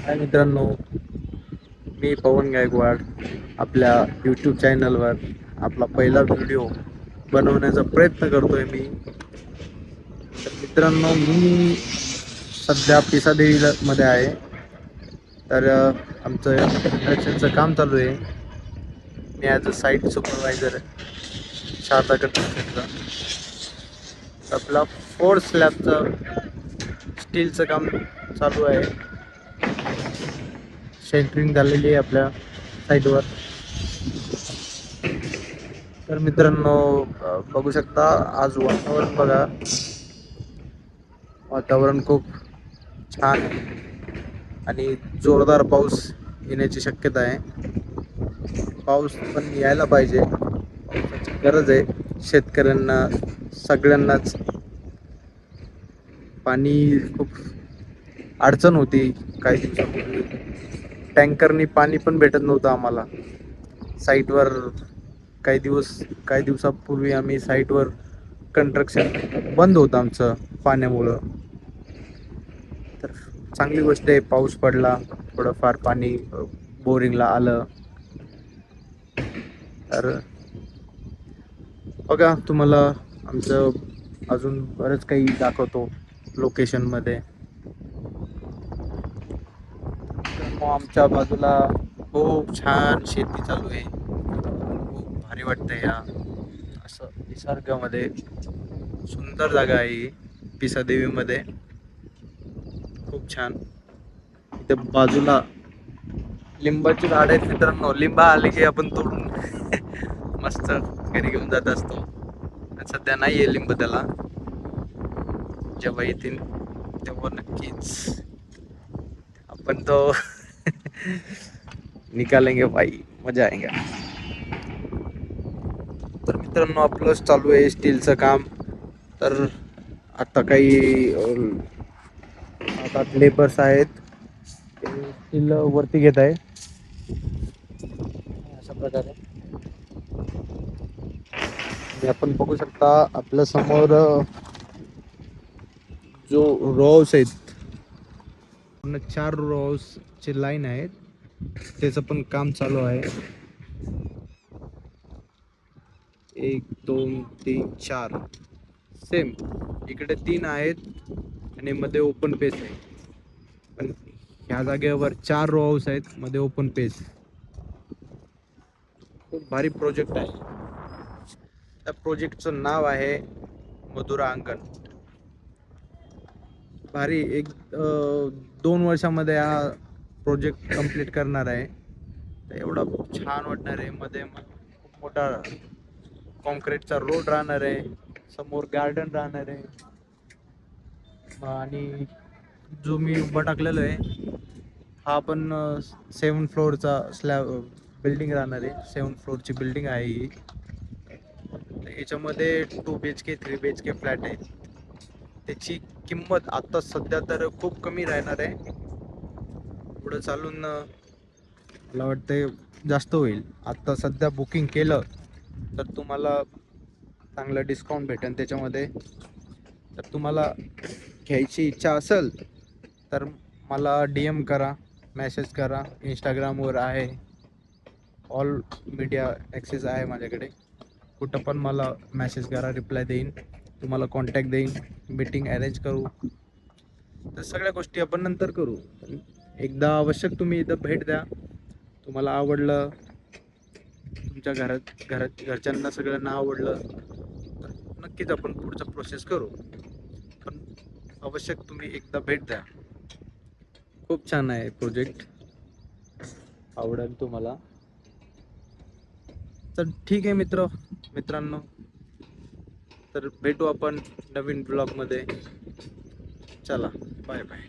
हाय मित्रांनो, मी पवन गायकवाड आपल्या यूट्यूब चॅनलवर आपला पहिला व्हिडिओ बनवण्याचा प्रयत्न करतोय मी. तर मित्रांनो, मी सध्या पिसादेवी मध्ये आहे. तर आमचं कंस्ट्रक्शनचं काम चालू आहे. मी as a site supervisor Sharda कंस्ट्रक्शनचा. आपला 4 स्लॅबचं स्टीलचं काम चालू आहे. सेंटरिंग झालेली आहे आपल्या साईटवर. तर मित्रांनो, बघू शकता आज वातावरण बघा. वातावरण खूप छान आणि जोरदार पाऊस येण्याची शक्यता आहे. पाऊस पण यायला पाहिजे, पावसाची गरज आहे शेतकऱ्यांना, सगळ्यांनाच. पाणी खूप अडचण होती काही दिवसापूर्वी. टँकरनी पाणी पण भेटत नव्हतं आम्हाला साईटवर. काही दिवसापूर्वी आम्ही साईटवर कंस्ट्रक्शन बंद होतं आमचं पाण्यामुळं. तर चांगली गोष्ट आहे, पाऊस पडला, थोडंफार पाणी बोरिंगला आलं. तर बघा, तुम्हाला आमचं अजून बरंच काही दाखवतो लोकेशनमध्ये. आमच्या बाजूला खूप छान शेती चालू आहे. खूप भारी वाटतंय या असं निसर्गामध्ये. सुंदर जागा आहे पिसादेवीमध्ये, खूप छान. इथे बाजूला लिंबाची झाड आहेत मित्रांनो. लिंबा आले की आपण तोडून मस्त घरी घेऊन जात असतो. सध्या नाहीये लिंब, त्याला जेव्हा येतील तेव्हा नक्कीच अपन तो निकालेंगे भाई, मजा आएगा. तर मित्रांनो, आपलं चालू आहे स्टीलचं काम. तर आता काही 7-8 लेबर्स आहेत, ते स्टील वरती घेत आहे अशा प्रकारे. आपण बघू शकता आपल्या समोर जो रोज आहेत, पूर्ण 4 रोजची लाईन आहेत, त्याचं पण काम चालू आहे. 1 2 3 4 सेम. इकडे 3 आहेत आणि मध्ये ओपन पेस आहे. पण ह्या जागेवर 4 रो हाऊस आहेत, मध्ये ओपन पेस. खूप भारी प्रोजेक्ट आहे. त्या प्रोजेक्टचं नाव आहे मधुरा अंगण. भारी. 2 वर्षामध्ये हा प्रोजेक्ट कंप्लीट करणार आहे. तर एवढा छान वाटणार आहे. मध्ये खूप मोठा कॉन्क्रीटचा रोड राहणार आहे, समोर गार्डन राहणार आहे. आणि जो मी उभा टाकलेला आहे हा पण 7 फ्लोअरचा स्लॅब बिल्डिंग राहणार आहे. 7 फ्लोअरची बिल्डिंग आहे ही. याच्यामध्ये 2 BHK 3 BHK फ्लॅट आहे. त्याची किंमत आता सध्या तर खूप कमी राहणार आहे. पुढं चालून मला वाटतंय जास्त होईल. आता सध्या बुकिंग केलं तर तुम्हाला चांगलं डिस्काउंट भेटेल त्याच्यामध्ये. तर तुम्हाला घ्यायची इच्छा असेल तर मला DM करा, मेसेज करा. इंस्टाग्रामवर आहे, ऑल मीडिया ॲक्सेस आहे माझ्याकडे. कुठं पण मला मेसेज करा, रिप्लाय देईन, तुम्हाला कॉन्टॅक्ट देईन, मीटिंग अरेंज करू. तर सगळ्या गोष्टी आपण नंतर करू. एकदा आवश्यक तुम्ही इथं भेट द्या. तुम्हाला आवडलं, तुमच्या घरच्यांना सगळ्यांना आवडलं तर नक्कीच आपण पुढचा प्रोसेस करू. पण आवश्यक तुम्ही एकदा भेट द्या. खूप छान आहे प्रोजेक्ट, आवडेल तुम्हाला. तर ठीक आहे मित्रांनो, तर भेटू आपण नवीन ब्लॉगमध्ये. चला, बाय बाय.